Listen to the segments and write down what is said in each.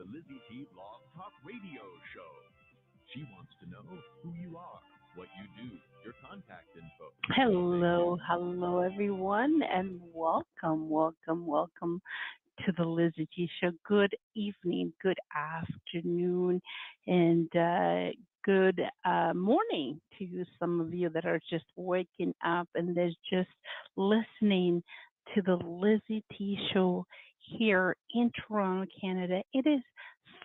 the LizyT Blog Talk Radio Show. She wants to know who you are, what you do, your contact info. Hello, everyone, and welcome to the LizyT Show. Good evening, good afternoon, and good morning to some of you that are just waking up and they're just listening to the LizyT Show here in Toronto, Canada. It is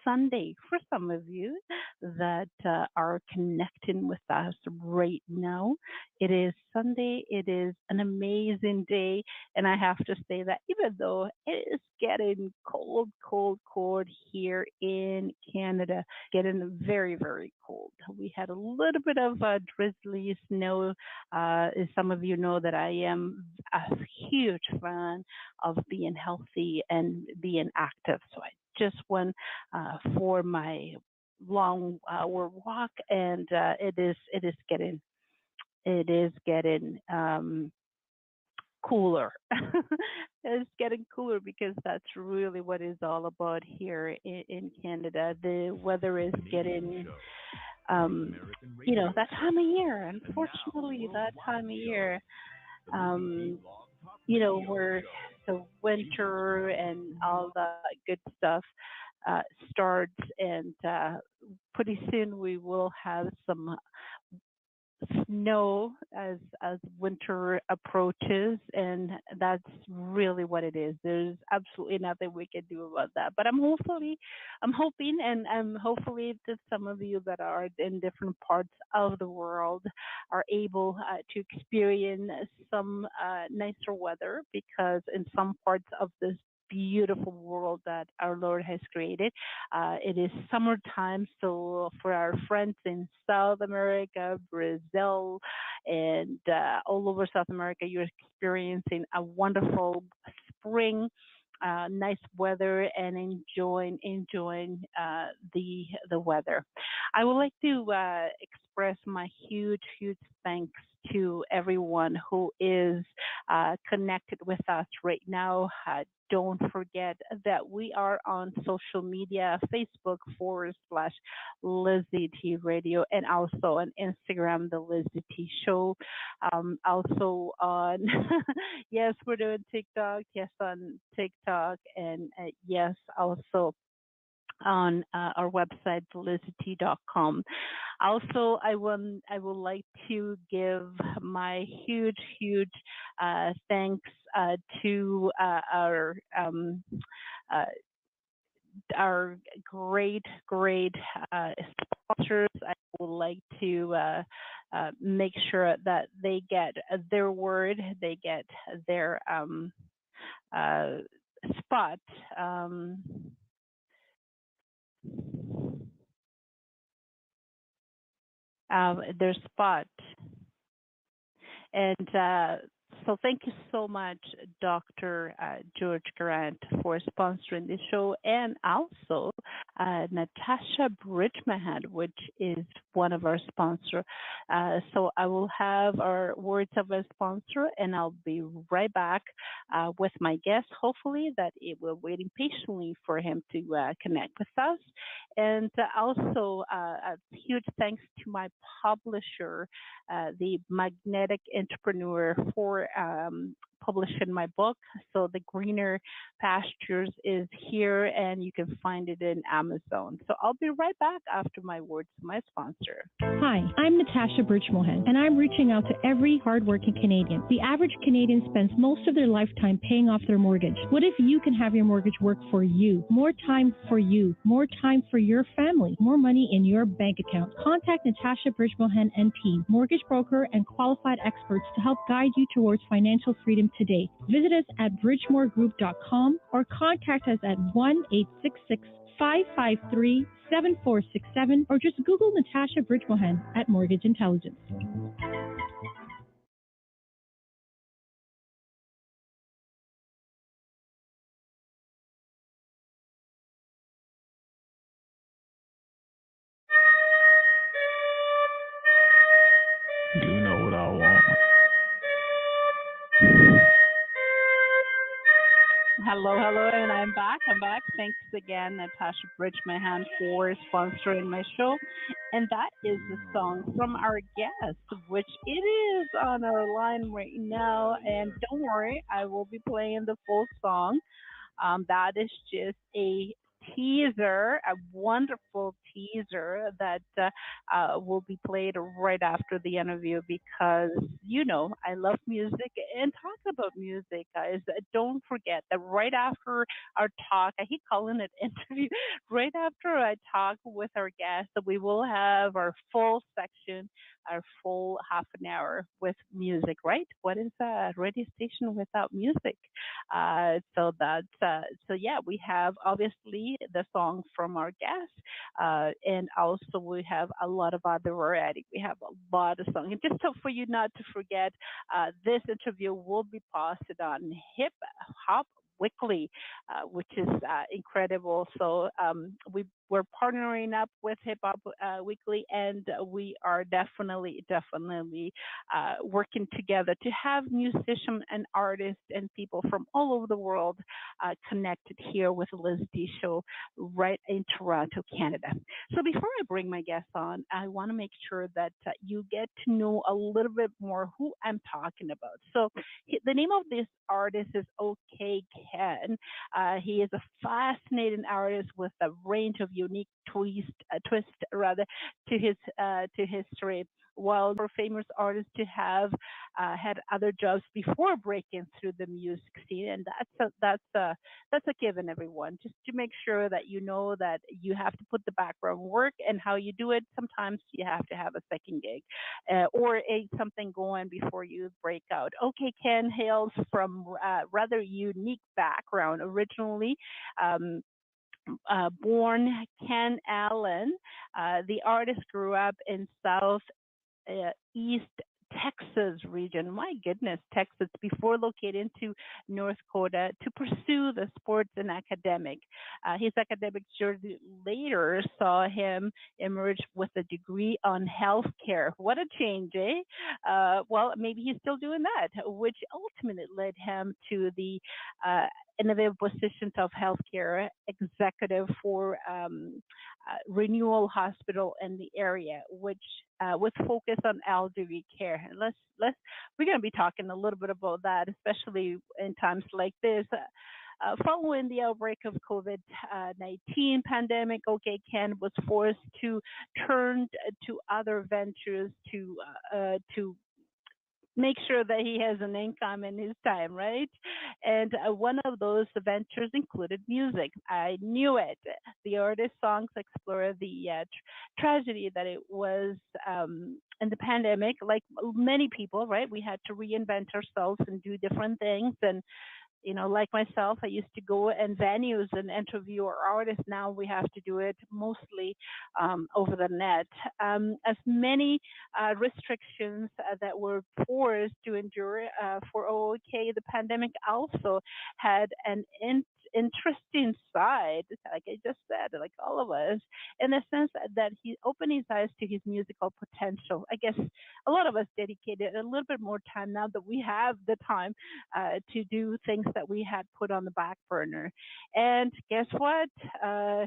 Sunday for some of you that are connecting with us right now. It is Sunday. It is an amazing day. And I have to say that even though it is getting cold here in Canada, getting very, very cold. We had a little bit of drizzly snow. As some of you know that I am a huge fan of being healthy and being active. So I just went for my long hour walk, and it is getting cooler. It's getting cooler because that's really what it's all about here in Canada. The weather is getting that time of year. Unfortunately, that time of year, where the winter and all the good stuff starts, and pretty soon we will have some snow as winter approaches, and that's really what it is. There's absolutely nothing we can do about that. But I'm hoping, and hopefully that some of you that are in different parts of the world are able to experience some nicer weather, because in some parts of this beautiful world that our Lord has created. It is summertime, so for our friends in South America, Brazil, and all over South America, you're experiencing a wonderful spring, nice weather, and enjoying the weather. I would like to express my huge thanks to everyone who is connected with us right now. Don't forget that we are on social media, Facebook /LizyT Radio, and also on Instagram, the LizyT Show. Also on, yes, we're doing TikTok, yes, on TikTok, and yes, also on our website, LizyT.com. Also, I would like to give my huge thanks to our great sponsors. I would like to make sure that they get their word, they get their spot. Their spot. And so thank you so much, Dr. George Grant, for sponsoring the show, and also Natasha Bridgman, which is one of our sponsors. So I will have our words of a sponsor, and I'll be right back with my guest. Hopefully that it will waiting patiently for him to connect with us. And also a huge thanks to my publisher, the Magnetic Entrepreneur, for publishing my book. So The Greener Pastures is here, and you can find it in Amazon. So I'll be right back after my words to my sponsor. Hi, I'm Natasha Birchmohan, and I'm reaching out to every hardworking Canadian. The average Canadian spends most of their lifetime paying off their mortgage. What if you can have your mortgage work for you? More time for you, more time for your family, more money in your bank account. Contact Natasha Birchmohan and team, mortgage broker and qualified experts, to help guide you towards financial freedom today. Visit us at bridgemoregroup.com or contact us at 1-866-553-7467, or just Google Natasha Bridgmohan at Mortgage Intelligence. You know what I want. Hello, hello, and I'm back. I'm back. Thanks again, Natasha Bridgman, for sponsoring my show. And that is the song from our guest, which it is on our line right now. And don't worry, I will be playing the full song. That is just a teaser, a wonderful teaser that will be played right after the interview because, I love music and talk about music, guys. Don't forget that right after our talk, I hate calling it interview, right after I talk with our guest, we will have our full section, our full half an hour with music, right? What is a radio station without music? So yeah, we have obviously the song from our guest, and also we have a lot of other variety. We have a lot of songs. And just so for you not to forget, this interview will be posted on Hip Hop Weekly, which is incredible. So we're partnering up with Hip Hop Weekly, and we are definitely working together to have musicians and artists and people from all over the world connected here with the LizyT Show right in Toronto, Canada. So before I bring my guests on, I want to make sure that you get to know a little bit more who I'm talking about. So the name of this artist is OK Ken. He is a fascinating artist with a range of unique twist rather to history. While for famous artists to have had other jobs before breaking through the music scene, and that's a given, everyone. Just to make sure that you know that you have to put the background work and how you do it. Sometimes you have to have a second gig or something going before you break out. OK Ken hails from rather unique background. Originally, born Ken Allen, the artist grew up in East Texas region. My goodness, Texas, before locating to North Dakota to pursue the sports and academic. His academic journey later saw him emerge with a degree on healthcare. What a change, eh? Well, maybe he's still doing that, which ultimately led him to the innovative positions of healthcare executive for Renewal Hospital in the area, which with focus on elderly care. And we're going to be talking a little bit about that, especially in times like this. Following the outbreak of COVID-19 pandemic, OK Ken was forced to turn to other ventures to make sure that he has an income in his time, right? And one of those ventures included music. I knew it. The artist's songs explore the tragedy that it was in the pandemic. Like many people, right? We had to reinvent ourselves and do different things. And like myself, I used to go in venues and interview our artists. Now we have to do it mostly over the net. As many restrictions that were forced to endure for OK, the pandemic also had an interesting side, like I just said, like all of us, in the sense that he opened his eyes to his musical potential. I guess a lot of us dedicated a little bit more time now that we have the time to do things that we had put on the back burner. And guess what?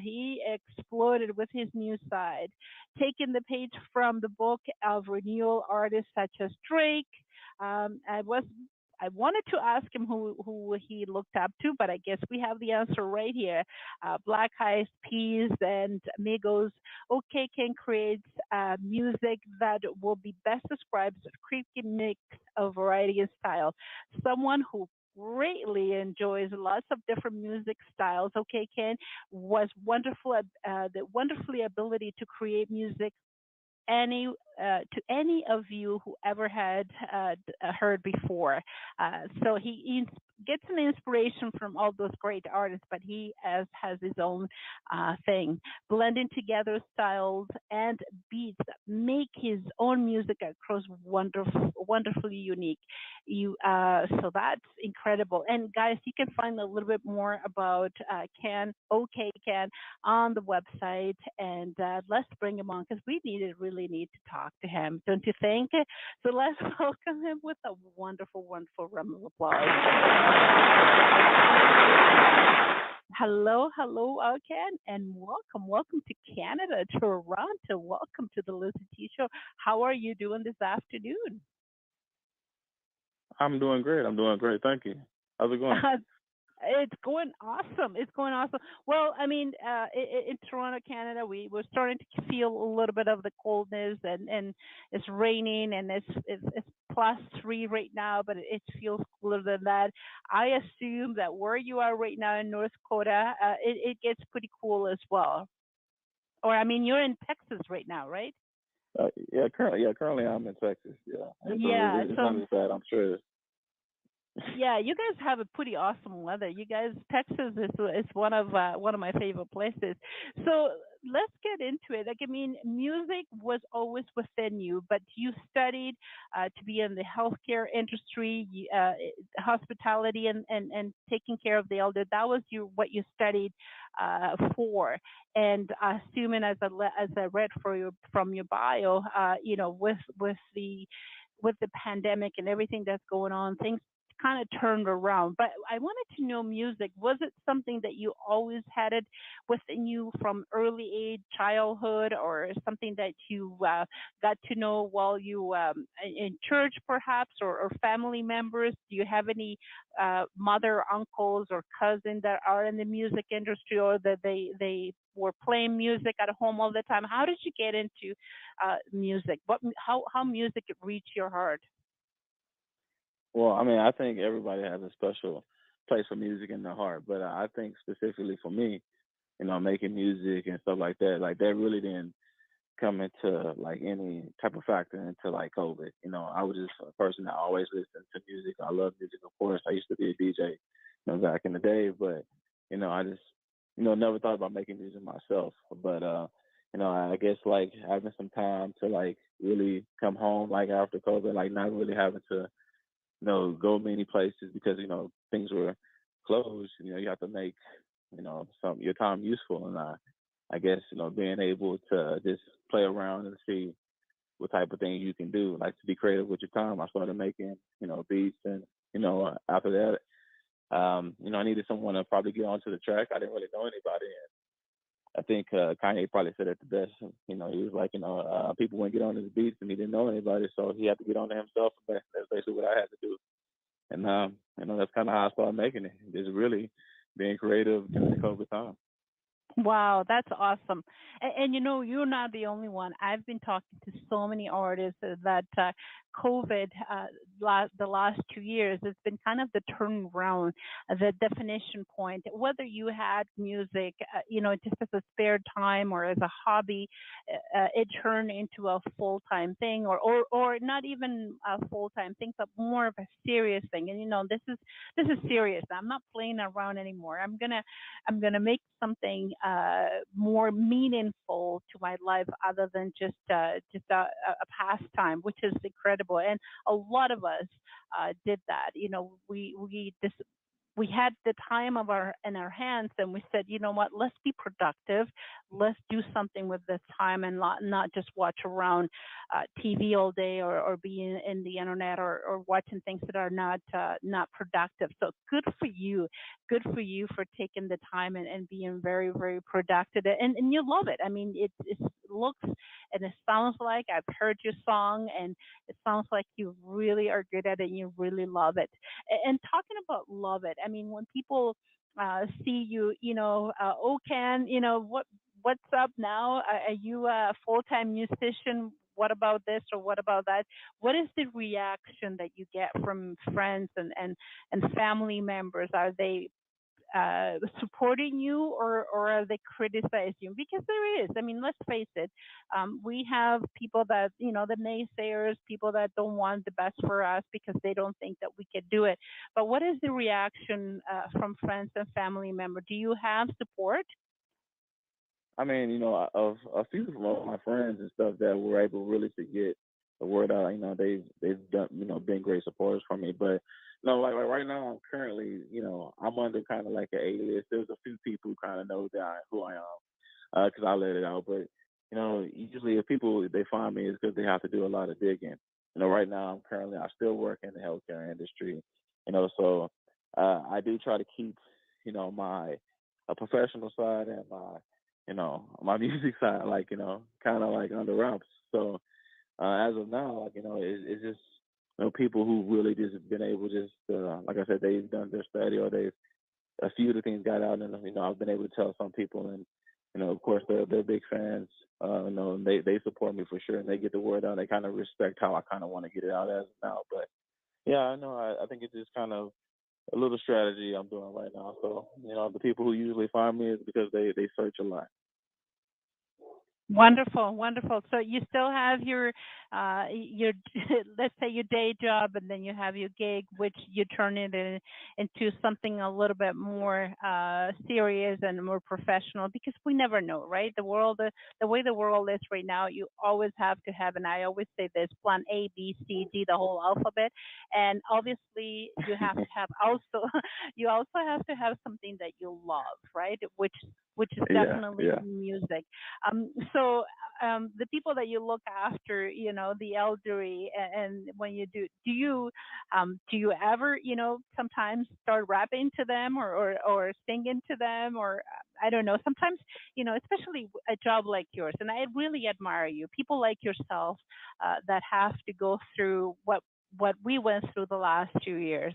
He exploded with his new side, taking the page from the book of renewal artists such as Drake. I wanted to ask him who he looked up to, but I guess we have the answer right here. Black Eyed Peas and Migos. OK Ken creates music that will be best described as a creepy mix of variety and style. Someone who greatly enjoys lots of different music styles. OK Ken was wonderful at the wonderfully ability to create music any to any of you who ever had heard before. So he gets an inspiration from all those great artists, but he has his own thing, blending together styles and beats that make his own music across wonderfully unique. So that's incredible. And guys, you can find a little bit more about OK Ken on the website, and let's bring him on because we really need to talk to him, don't you think? So let's welcome him with a wonderful round of applause. Hello again, and welcome to Canada, Toronto. Welcome to the LizyT Show. How are you doing this afternoon? I'm doing great. I'm doing great. Thank you. How's it going? It's going awesome. It's going awesome. Well, I mean, in Toronto, Canada, we're starting to feel a little bit of the coldness, and it's raining, and it's +3 right now, but it feels cooler than that. I assume that where you are right now in North Dakota, it gets pretty cool as well. Or I mean, you're in Texas right now, right? Currently I'm in Texas. Yeah, and so Yeah. it's not So as bad. I'm sure. yeah, you guys have a pretty awesome weather. You guys, Texas is one of my favorite places. So let's get into it. Like, I mean, music was always within you, but you studied to be in the healthcare industry, hospitality, and taking care of the elder. That was what you studied for. And assuming, as I read from your bio, with the pandemic and everything that's going on, things kind of turned around. But I wanted to know, music, was it something that you always had it within you from early age, childhood, or something that you got to know while you in church, perhaps, or family members? Do you have any mother, uncles, or cousins that are in the music industry, or that they were playing music at home all the time? How did you get into music? How music reached your heart? Well, I mean, I think everybody has a special place for music in their heart, but I think specifically for me, making music and stuff like that really didn't come into like any type of factor into like COVID. I was just a person that always listened to music. I love music, of course. I used to be a DJ, back in the day, but I just, never thought about making music myself. But I guess like having some time to like really come home like after COVID, like not really having to go many places because things were closed. You have to make some your time useful, and I guess being able to just play around and see what type of things you can do, like to be creative with your time. I started making beats, and after that, I needed someone to probably get onto the track. I didn't really know anybody, and I think Kanye probably said it the best. He was like, people wouldn't get on his beats, and he didn't know anybody, so he had to get on to himself. And that's basically what I had to do. And that's kind of how I started making it. Just really being creative during the COVID time. Wow, that's awesome. And you're not the only one. I've been talking to so many artists that COVID, the last 2 years, has been kind of the turnaround, the definition point. Whether you had music, just as a spare time or as a hobby, it turned into a full time thing, or not even a full time thing, but more of a serious thing. And this is serious. I'm not playing around anymore. I'm gonna make something more meaningful to my life other than just a pastime, which is incredible. And a lot of us did that. We had the time of our in our hands, and we said, you know what, let's be productive, let's do something with this time, and not just watch around TV all day, or be in the internet, or watching things that are not productive. So good for you for taking the time, and being very, very productive, and you love it. I mean, it looks and it sounds like, I've heard your song, and it sounds like you really are good at it and you really love it. And talking about love it, I mean, when people see you, oh, Ken, what's up now? Are you a full time musician? What about this or what about that? What is the reaction that you get from friends and family members? Are they supporting you, or are they criticizing you? Because there is, I mean, let's face it, we have people that, the naysayers, people that don't want the best for us because they don't think that we could do it. But what is the reaction from friends and family members? Do you have support? I mean, of a few of my friends and stuff that were able really to get the word out. They've done, been great supporters for me. But like right now, I'm currently, I'm under kind of like an A-list. There's a few people who kind of know who I am, because I let it out. But usually if people they find me, it's because they have to do a lot of digging. Right now I still work in the healthcare industry. So I do try to keep, my professional side and my music side, like kind of like under wraps. So as of now, like it's just people who really just been able just like I said, they've done their study or they've a few of the things got out, and I've been able to tell some people, and of course they're big fans. And they support me for sure, and they get the word out. They kind of respect how I kind of want to get it out as of now. But yeah, I know. I think it's just kind of a little strategy I'm doing right now. So the people who usually find me is because they search a lot. Wonderful, wonderful. So you still have your let's say your day job, and then you have your gig, which you turn it into something a little bit more serious and more professional. Because we never know, right? The way the world is right now, you always have to have, and I always say this: plan A, B, C, D, the whole alphabet. And obviously, you have to have also you also have to have something that you love, right? Which is Yeah, definitely yeah. music. So the people that you look after, the elderly, and when you do you ever, sometimes start rapping to them or singing to them, or I don't know. Sometimes, especially a job like yours, and I really admire you. People like yourself that have to go through what we went through the last 2 years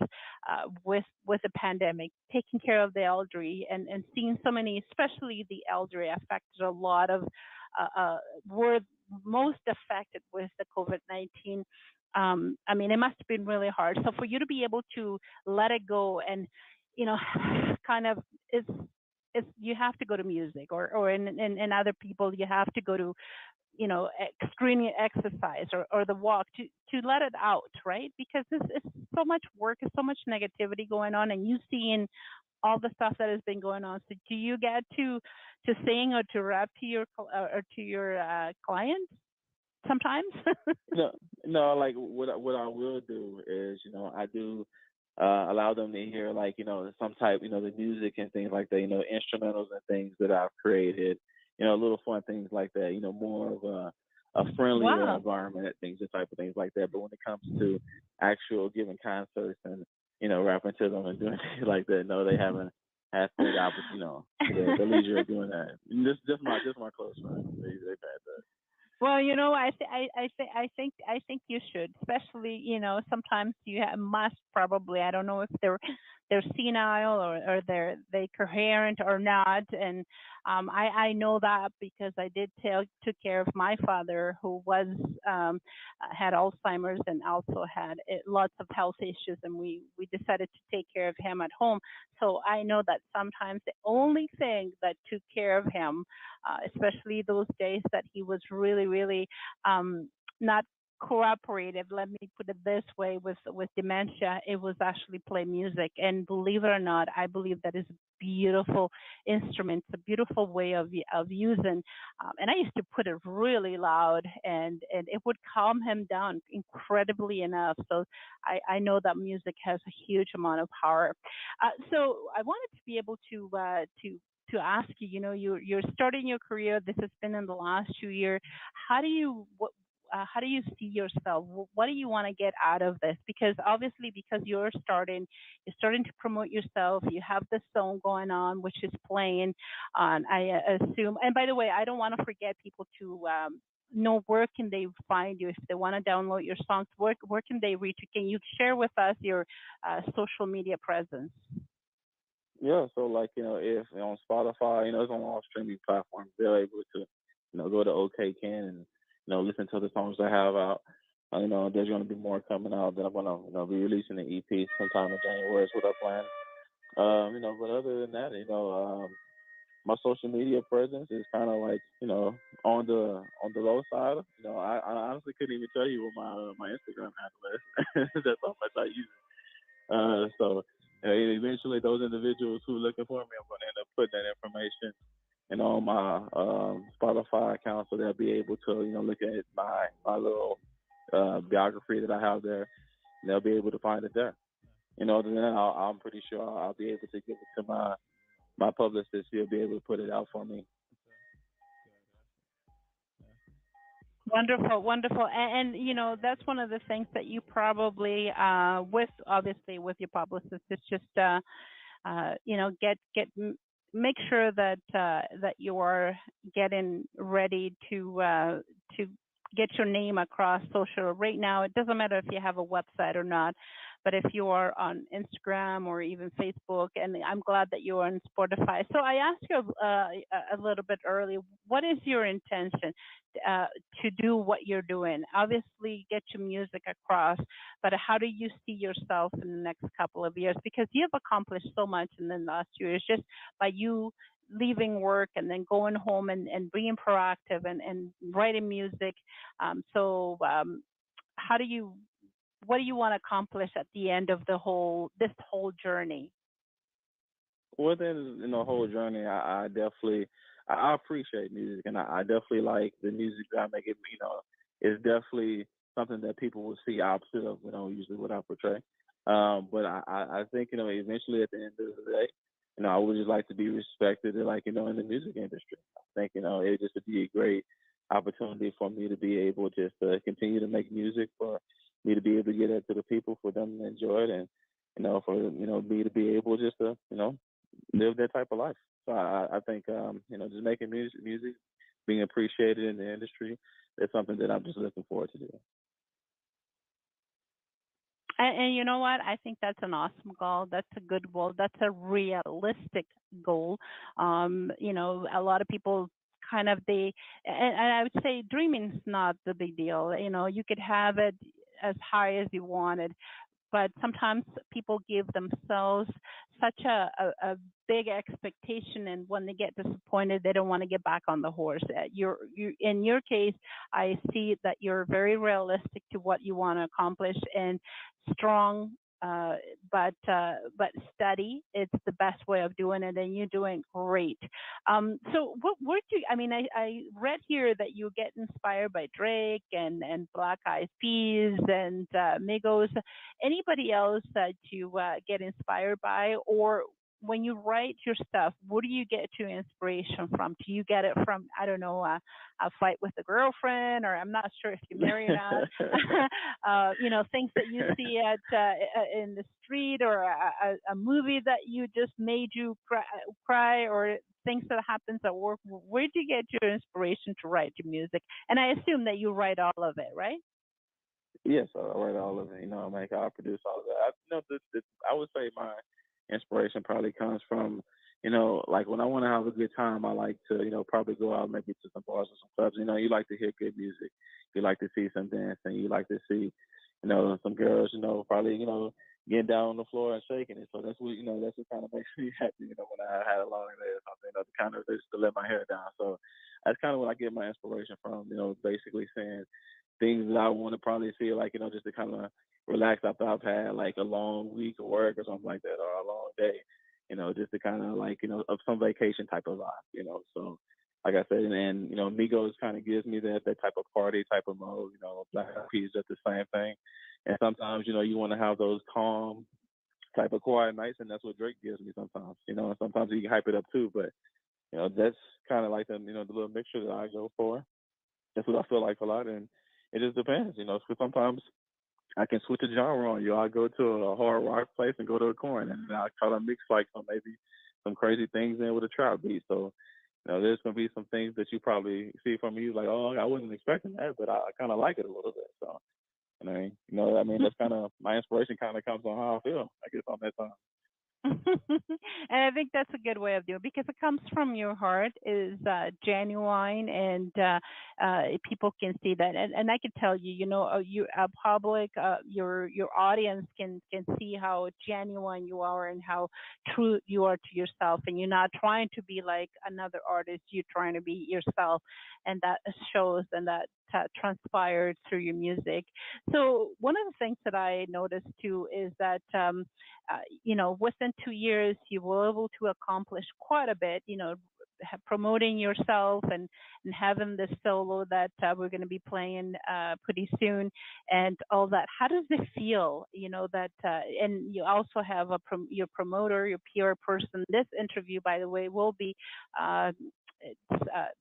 with the pandemic, taking care of the elderly, and seeing so many, especially the elderly, affected a lot of uh, were most affected with the COVID-19. I mean, it must have been really hard. So for you to be able to let it go and, you know, kind of it's you have to go to music, or in other people you have to go to, extreme exercise, or the walk to let it out, right? Because it's so much work, it's so much negativity going on, and you seeing all the stuff that has been going on. So do you get to sing or to rap to your or to your clients sometimes? No, no. Like what I will do is, I do allow them to hear like some type, the music and things like that. Instrumentals and things that I've created. Little fun things like that. More of a friendlier Wow. environment and things, the type of things like that. But when it comes to actual giving concerts and rapping to them and doing things like that, no, they haven't had the opportunity, the leisure of doing that. And just my close friends. They've had that. Well, I think you should, especially, sometimes must probably, I don't know if they're senile, or they coherent or not. And I know that because I took care of my father, who had Alzheimer's, and also had lots of health issues, and we decided to take care of him at home. So I know that sometimes the only thing that took care of him, especially those days that he was really, really not cooperative. Let me put it this way: with dementia, it was actually play music. And believe it or not, I believe that is a beautiful instrument. It's a beautiful way of using. And I used to put it really loud, and it would calm him down incredibly enough. So I know that music has a huge amount of power. So I wanted to be able to ask you, you're starting your career. This has been in the last 2 years. How do you what how do you see yourself? What do you want to get out of this? Because obviously, because you're starting to promote yourself. You have this song going on, which is playing. I assume. And by the way, I don't want to forget people to know where can they find you if they want to download your songs. Where can they reach you? Can you share with us your social media presence? Yeah, so like if on Spotify, it's on all streaming platforms. They're able to, go to OK Can and listen to the songs I have out. There's going to be more coming out that I'm going to be releasing the EP sometime in January is what I plan. But other than that, my social media presence is kind of like on the low side. I honestly couldn't even tell you what my Instagram handle is. That's how much I use it. So eventually, those individuals who are looking for me, I'm going to end up putting that information on my Spotify account, so they'll be able to look at my little biography that I have there, and they'll be able to find it there. Other than that, I'm pretty sure I'll be able to give it to my publicist. He'll be able to put it out for me. Wonderful, wonderful, and that's one of the things that you probably, with obviously with your publicist, it's just make sure that that you are getting ready to get your name across social. Right now, it doesn't matter if you have a website or not, but if you are on Instagram or even Facebook, and I'm glad that you're on Spotify. So I asked you a little bit earlier, what is your intention uh, to do what you're doing? Obviously, get your music across, but how do you see yourself in the next couple of years? Because you have accomplished so much in the last few years just by you leaving work and then going home and being proactive and writing music. How do you, what do you want to accomplish at the end of this whole journey? Within the whole journey, I definitely I appreciate music, and I definitely like the music that I make. It it's definitely something that people will see opposite of usually what I portray. But I think eventually at the end of the day, I would just like to be respected, like in the music industry. I think it just would be a great opportunity for me to be able just to continue to make music, for me to be able to get it to the people, for them to enjoy it, and for me to be able just to live that type of life. So I think just making music, being appreciated in the industry, is something that I'm just looking forward to doing. And you know what? I think that's an awesome goal. That's a good goal. That's a realistic goal. A lot of people kind of and I would say dreaming's not the big deal. You could have it as high as you wanted, but sometimes people give themselves such a big expectation, and when they get disappointed they don't want to get back on the horse. In your case, I see that you're very realistic to what you want to accomplish, and strong, uh, but steady. It's the best way of doing it, and you're doing great. So where do you, I mean, I read here that you get inspired by Drake and Black Eyed Peas and Migos. Anybody else that you get inspired by, or when you write your stuff, where do you get your inspiration from? Do you get it from, I don't know, a fight with a girlfriend, or I'm not sure if you're married or not, things that you see in the street, or a movie that you just made you cry, or things that happens at work. Where do you get your inspiration to write your music? And I assume that you write all of it, right? Yes, I write all of it. I produce all of that. I would say my inspiration probably comes from, like when I want to have a good time, I like to, probably go out maybe to some bars or some clubs. You like to hear good music, you like to see some dancing, you like to see, some girls, probably, getting down on the floor and shaking it. So that's what kind of makes me happy, when I had a long day or something, to kind of just to let my hair down. So that's kind of what I get my inspiration from, basically saying things that I want to probably see, like, just to kind of relax after I've had like a long week of work or something like that, or a long day, just to kind of like, of some vacation type of vibe. So like I said, and Migos kind of gives me that type of party type of mode. Black Eyed Peas does the same thing. And sometimes, you want to have those calm type of quiet nights, and that's what Drake gives me sometimes. And sometimes he can hype it up too, but that's kind of like the little mixture that I go for. That's what I feel like a lot, and it just depends. Because sometimes I can switch the genre on you. I go to a hard rock place and go to a corn, and I try to mix like maybe some crazy things in with a trap beat. So, there's gonna be some things that you probably see from me like, oh, I wasn't expecting that, but I kind of like it a little bit. So, that's kind of my inspiration. Kind of comes on how I feel, I guess, on that time. And I think that's a good way of doing it because it comes from your heart, is genuine, and people can see that. And I can tell you, you public, your audience can see how genuine you are and how true you are to yourself, and you're not trying to be like another artist. You're trying to be yourself, and that shows, and that transpired through your music. So one of the things that I noticed too is that within 2 years, you were able to accomplish quite a bit, promoting yourself and having this solo that we're going to be playing pretty soon and all that. How does it feel, that, and you also have your promoter, your PR person. This interview, by the way, will uh,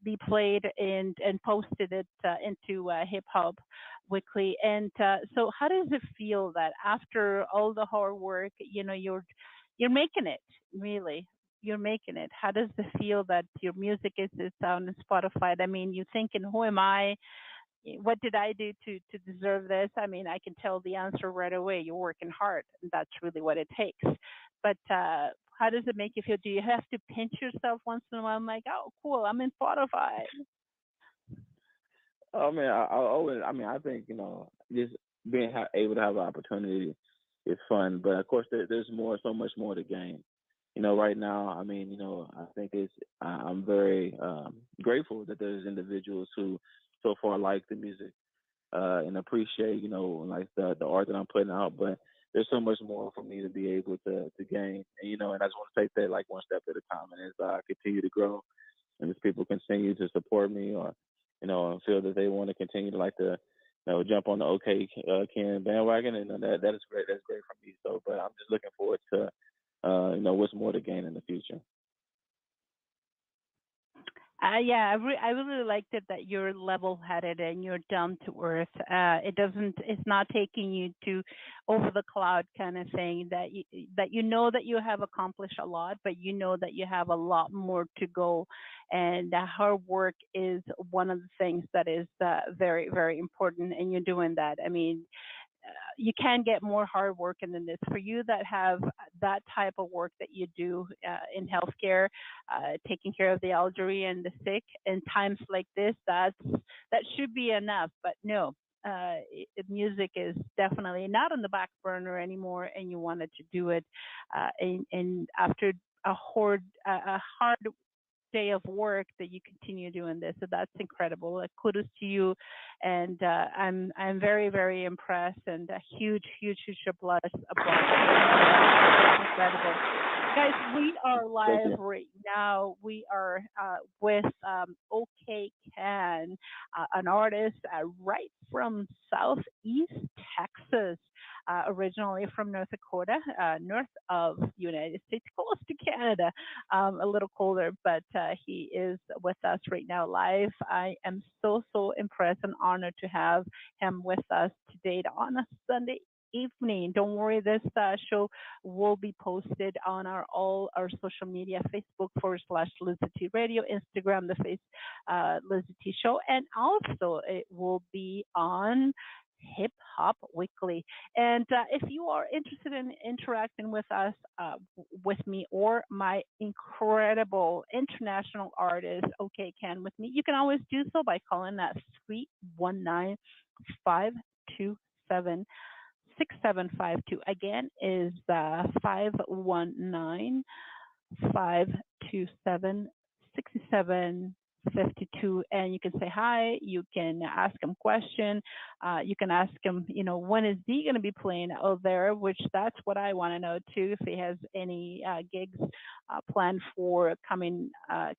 be played and posted it into Hip Hop Weekly. And so, how does it feel that after all the hard work, you're you're making it, really. You're making it. How does it feel that your music is on Spotify? I mean, you're thinking, who am I? What did I do to deserve this? I mean, I can tell the answer right away. You're working hard, and that's really what it takes. But how does it make you feel? Do you have to pinch yourself once in a while? I'm like, oh, cool, I'm in Spotify. Oh man, I always, I mean, I think just being able to have an opportunity is fun, but of course there's more, so much more to gain. Right now, I mean, I think I'm very grateful that there's individuals who so far like the music and appreciate, like the art that I'm putting out. But there's so much more for me to be able to gain, and and I just want to take that like one step at a time. And as I continue to grow, and as people continue to support me, or and feel that they want to continue to like to jump on the OK Ken bandwagon, and that is great. That's great for me. So, but I'm just looking forward to what's more to gain in the future. Yeah, I really liked it that you're level-headed and you're down to earth. It's not taking you to over the cloud kind of thing. That you know that you have accomplished a lot, but you know that you have a lot more to go, and that hard work is one of the things that is very, very important, and you're doing that. I mean, you can get more hard working than this. For you that have that type of work that you do in healthcare, taking care of the elderly and the sick, in times like this, that should be enough. But no, music is definitely not on the back burner anymore, and you wanted to do it. And after a hard day of work that you continue doing this. So that's incredible. Kudos to you, and I'm very, very impressed, and a huge, huge, huge applause. That's incredible. Guys, we are Thank live you. right now. We are with OK Can, an artist right from Southeast Texas, originally from North Dakota, north of United States, close to Canada, a little colder, but he is with us right now live. I am so impressed and honored to have him with us today on a Sunday evening. Don't worry, this show will be posted on all our social media: Facebook /LizyT Radio, Instagram the face LizyT Show, and also it will be on Hip Hop Weekly. And if you are interested in interacting with us, with me, or my incredible international artist, OK Can, with me, you can always do so by calling that 319-527-6752. Again, is 519-527-6752, and you can say hi. You can ask him question. You can ask him, when is he going to be playing out there? Which that's what I want to know too. If he has any gigs planned for coming up,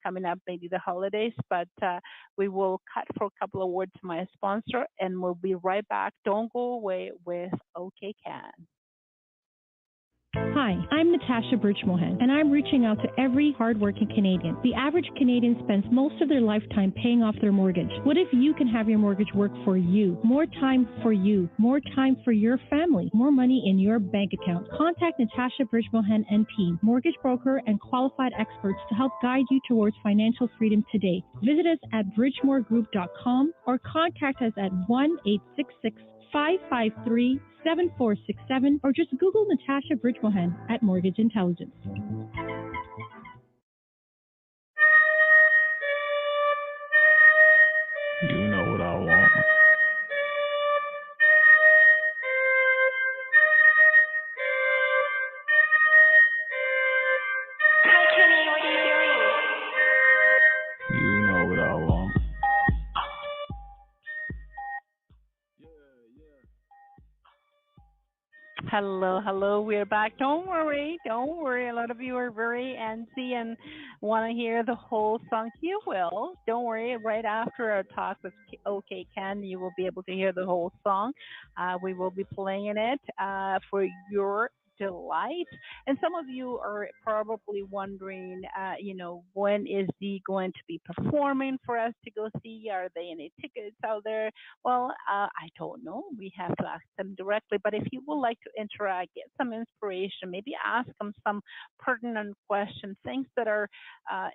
maybe the holidays. But we will cut for a couple of words to my sponsor, and we'll be right back. Don't go away with OK Can. Hi, I'm Natasha Birchmohan, and I'm reaching out to every hardworking Canadian. The average Canadian spends most of their lifetime paying off their mortgage. What if you can have your mortgage work for you? More time for you, more time for your family, more money in your bank account. Contact Natasha Birchmohan and team, mortgage broker and qualified experts, to help guide you towards financial freedom today. Visit us at bridgemoregroup.com or contact us at 1-866-553-7467, or just Google Natasha Bridgemohan at Mortgage Intelligence. You know what I want. You know what I want. Hello, we're back. Don't worry. A lot of you are very antsy and want to hear the whole song. You will. Don't worry. Right after our talk with OK Can, you will be able to hear the whole song. We will be playing it for your delight. And some of you are probably wondering, when is he going to be performing for us to go see? Are there any tickets out there? Well, I don't know. We have to ask them directly. But if you would like to interact, get some inspiration, maybe ask them some pertinent questions, things that are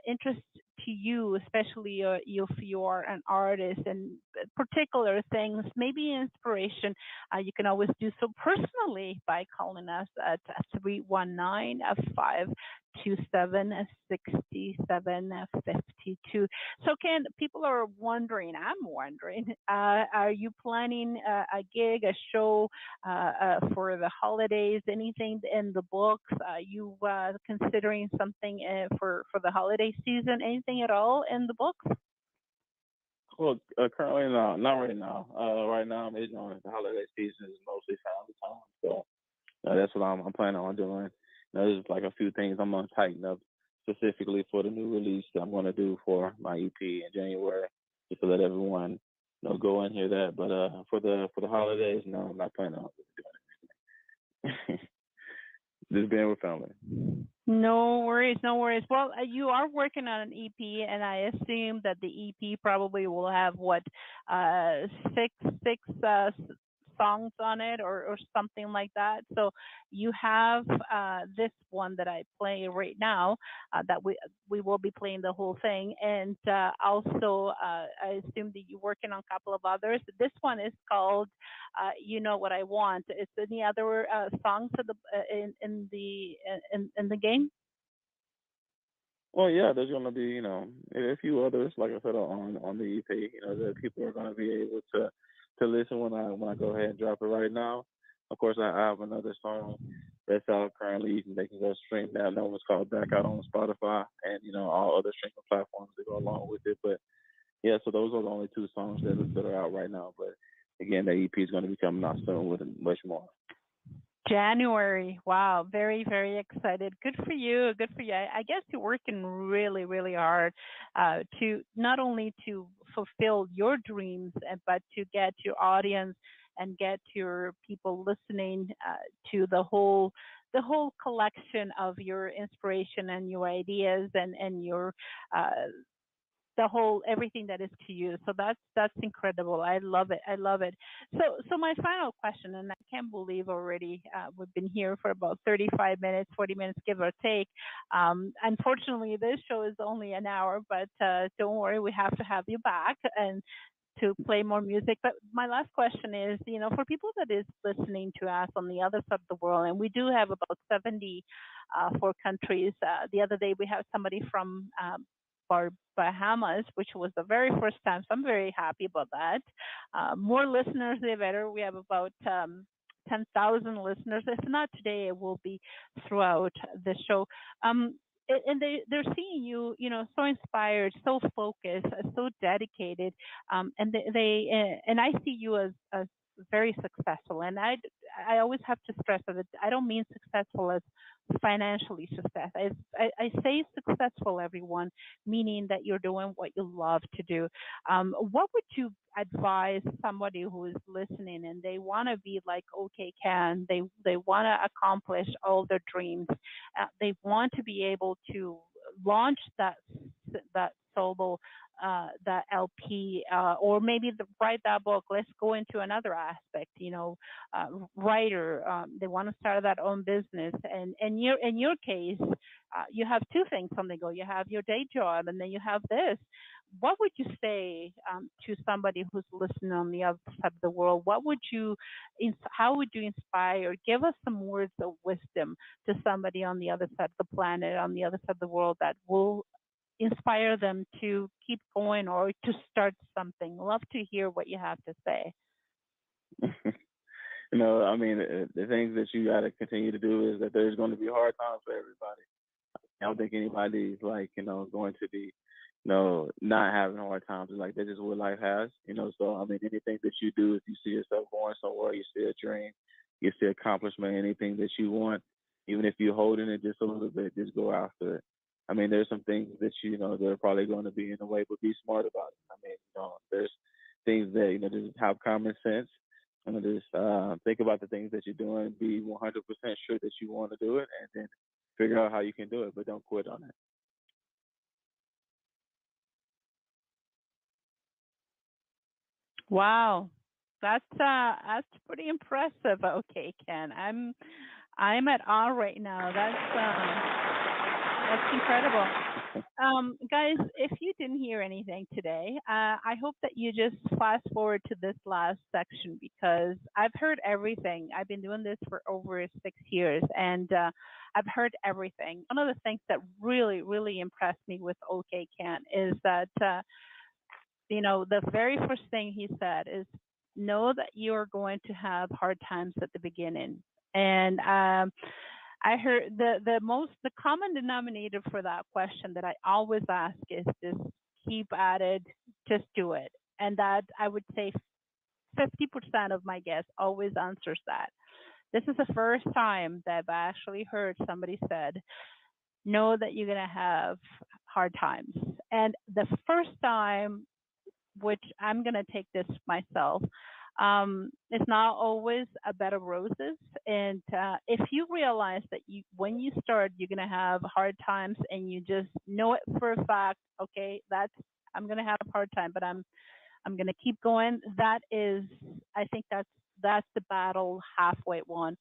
interest to you, especially if you are an artist, and particular things, maybe inspiration, you can always do so personally by calling us at 319 527 6752. So, Ken, people are wondering, I'm wondering, are you planning a gig, a show for the holidays? Anything in the books? You considering something for the holiday season? Anything at all in the books? Well, currently, no, not right now. Right now, the holiday season is mostly family time, so that's what I'm planning on doing. There's like a few things I'm gonna tighten up specifically for the new release that I'm gonna do for my EP in January, just to let everyone go and hear that. But for the holidays, no, I'm not planning on doing it. Just being with family. No worries, no worries. Well, you are working on an EP, and I assume that the EP probably will have what, six songs on it, or something like that. So you have this one that I play right now, that we will be playing the whole thing, and also I assume that you're working on a couple of others. This one is called "You Know What I Want." Is any other songs in the game? Well, yeah, there's gonna be a few others, like I said, on the EP. That people are gonna be able to listen when I go ahead and drop it right now. Of course, I have another song that's out currently. They can go stream that. That one's called Back Out on Spotify and all other streaming platforms that go along with it. But yeah, so those are the only two songs that are out right now. But again, the EP is going to be coming out soon with much more. January. Wow, very, very excited. Good for you. Good for you. I guess you're working really, really hard to not only to fulfill your dreams, but to get your audience and get your people listening to the whole collection of your inspiration and your ideas, and your the whole everything that is to you. So that's incredible. I love it. I love it. So my final question, and I can't believe already we've been here for about 35 minutes, 40 minutes, give or take. Unfortunately, this show is only an hour, but don't worry, we have to have you back and to play more music. But my last question is, for people that is listening to us on the other side of the world, and we do have about 70 four countries. The other day we have somebody from Bahamas, which was the very first time. So I'm very happy about that. More listeners, the better. We have about 10,000 listeners. If not today, it will be throughout the show. And they're seeing you, so inspired, so focused, so dedicated, and and I see you as very successful. And I always have to stress that I don't mean successful as financially success. I say successful, everyone, meaning that you're doing what you love to do. What would you advise somebody who is listening and they want to be like, okay, Can, they want to accomplish all their dreams. They want to be able to launch that solo, that LP, or maybe write that book. Let's go into another aspect. Writer. They want to start their own business, and in your case, you have two things on the go. You have your day job, and then you have this. What would you say to somebody who's listening on the other side of the world? How would you inspire? Give us some words of wisdom to somebody on the other side of the planet, on the other side of the world, that will inspire them to keep going or to start something. Love to hear what you have to say. I mean, the things that you got to continue to do is that there's going to be hard times for everybody. I don't think anybody's going to be, not having hard times. Like that's just what life has, So I mean, anything that you do, if you see yourself going somewhere, you see a dream, you see accomplishment, anything that you want, even if you're holding it just a little bit, just go after it. I mean, there's some things that they're probably going to be in the way, but be smart about it. I mean, there's things that just have common sense. Just think about the things that you're doing, be 100% sure that you want to do it, and then figure out how you can do it, but don't quit on it. Wow, that's pretty impressive. Okay, Ken, I'm at awe right now. That's incredible. Guys, if you didn't hear anything today, I hope that you just fast forward to this last section because I've heard everything. I've been doing this for over 6 years, and I've heard everything. One of the things that really, really impressed me with OK Can is that the very first thing he said is know that you are going to have hard times at the beginning. And I heard the common denominator for that question that I always ask is just keep at it, just do it. And that I would say 50% of my guests always answers that. This is the first time that I've actually heard somebody said, know that you're going to have hard times. And the first time, which I'm going to take this myself, it's not always a bed of roses. And if you realize that when you start, you're going to have hard times, and you just know it for a fact, okay, I'm going to have a hard time, but I'm going to keep going. I think that's the battle halfway won.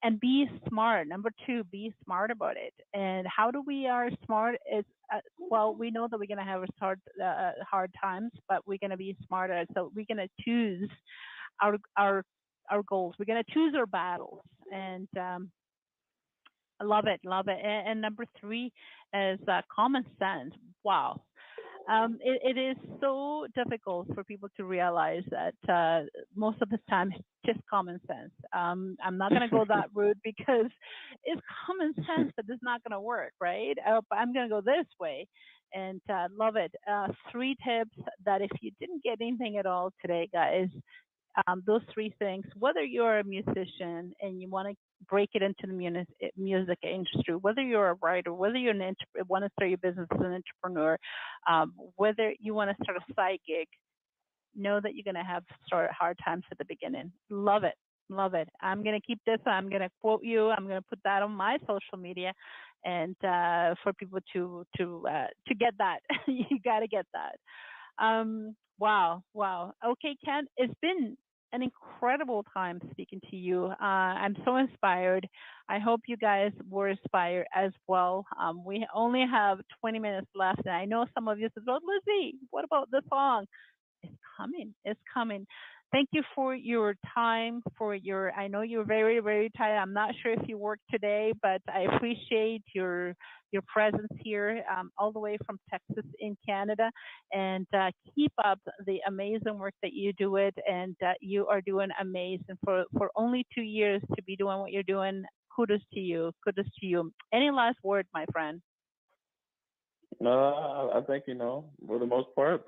And be smart. Number two, be smart about it. And how do we are smart? Is well, we know that we're going to have hard times, but we're going to be smarter. So we're going to choose our our our goals. We're going to choose our battles. And I love it, love it. And number three is common sense. Wow. It is so difficult for people to realize that most of the time it's just common sense. I'm not going to go that route because it's common sense that it's not going to work, right? But I'm going to go this way. And love it. Three tips that if you didn't get anything at all today, guys, those three things, whether you're a musician and you want to break it into the music industry, whether you're a writer, whether you want to start your business as an entrepreneur, whether you want to start a side gig, know that you're going to have start hard times at the beginning. Love it. Love it. I'm going to keep this. I'm going to quote you. I'm going to put that on my social media, and for people to get that, you got to get that. Wow, wow. Okay, Ken, it's been an incredible time speaking to you. I'm so inspired. I hope you guys were inspired as well. We only have 20 minutes left, and I know some of you said, "Well, Lizy, what about the song?" It's coming. It's coming. Thank you for your time, I know you're very, very tired. I'm not sure if you work today, but I appreciate your presence here, all the way from Texas in Canada. And keep up the amazing work that you do it. And you are doing amazing for only 2 years to be doing what you're doing. Kudos to you. Kudos to you. Any last word, my friend? No, I think for the most part.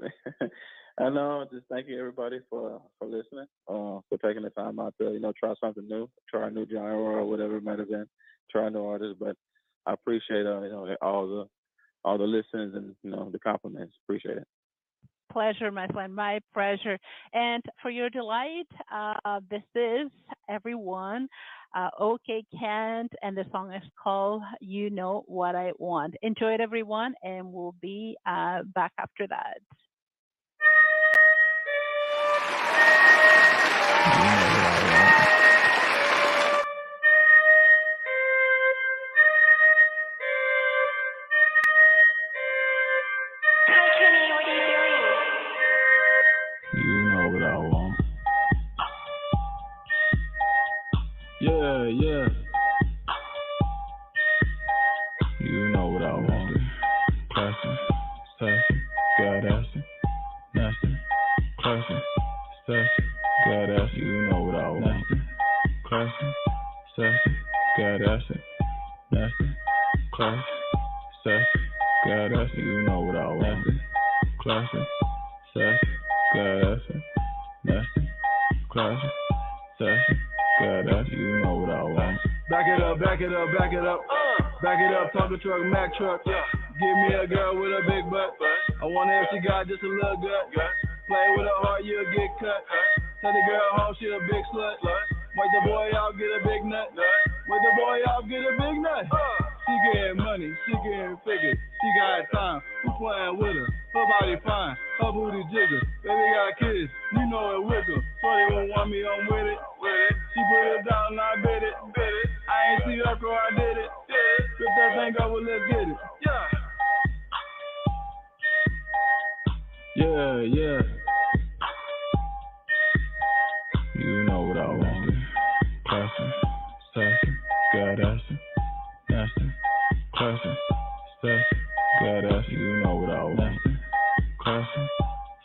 I know. Just thank you everybody for listening, for taking the time out to try something new, try a new genre or whatever it might have been, try a new artist. But I appreciate all the listens and the compliments. Appreciate it. Pleasure, my friend, my pleasure. And for your delight, this is everyone. OK Kent, and the song is called "You Know What I Want." Enjoy it, everyone, and we'll be back after that. You know what I want. Yeah, yeah. You know what I want. Classy, sassy, goddessy, nasty. Classy, sassy, goddessy. You know what I want. Nasty, classy, sassy, goddessy, nasty. Classy, sassy, goddessy. You know what I want. Nasty, classy, sassy, goddessy, nasty. Classy, sassy, goddessy. You know what I want. Back it up, back it up, back it up. Back it up, talk the truck, Mac truck. Give me a girl with a big butt. I wonder if she got just a little gut. Play with her heart, you'll get cut. Tell the girl home she a big slut. Wake the boy off, get a big nut. Wake the boy off, get a big nut. She getting money, she getting figures. She got time, who playing with her? Her body fine, her booty jigger. Baby got kids, you know it wiggle. Shorty won't want me, I'm with it. She put it down and I bit it. I ain't see her girl, I did it. Flip that thing over, let's get it. Yeah. You know what I want. Classy, sassy, goddessy, nasty, classy, sassy, goddessy. You know what I want. Classy,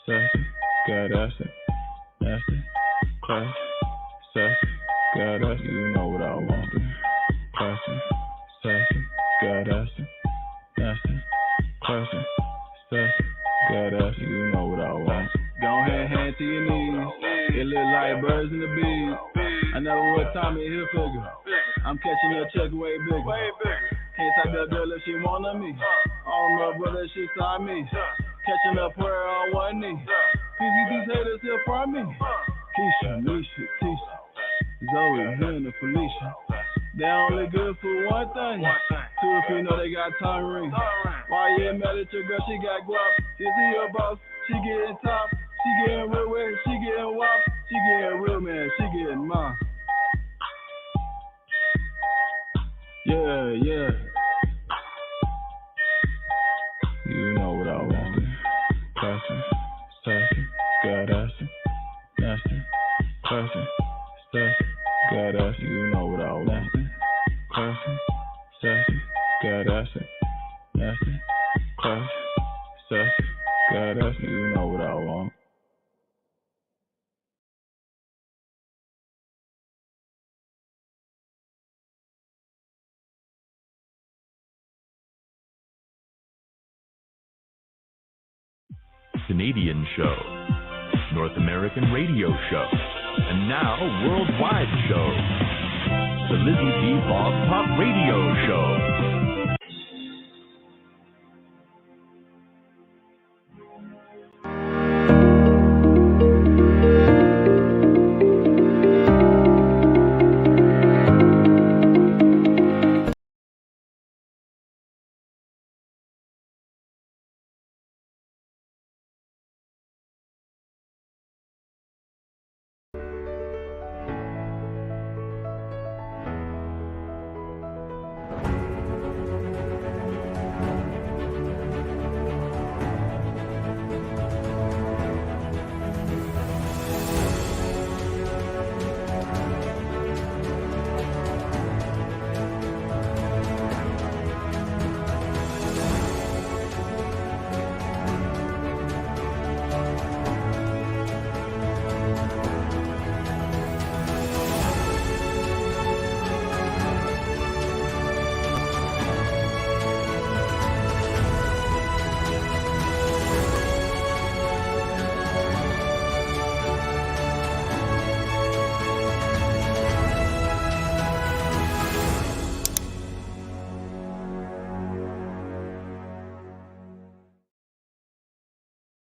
sassy, goddessy, nasty, classy, sassy, goddessy. You know what I want. Classy, sassy, goddessy, nasty, classy, sassy, goddessy. You know what I want. Go ahead, hand to your knees. It look like birds and the bees. I never would Tommy Hilfiger. I'm catching a check way bigger. Can't take that girl if she wanted me. I don't know whether she saw me. Catching up prayer on one knee. PCD's haters here from me. Keisha, Nisha, Tisha, Zoe, Hannah, Felicia. They only good for one thing. Two, if you know they got tongue rings. Why you mad at your girl? She got guap. Is he your boss? She getting top. She getting real wet. She getting wop. She getting real man. She getting mom. Yeah. You know what I want. Classy, sassy, goddessy, nasty, classy, sassy, goddessy. You know what I want. Classy, sassy, goddessy, nasty, classy, sassy, goddessy. You know what I want. Canadian show, North American radio show, and now worldwide show. The LizyT Blog Talk Radio Show.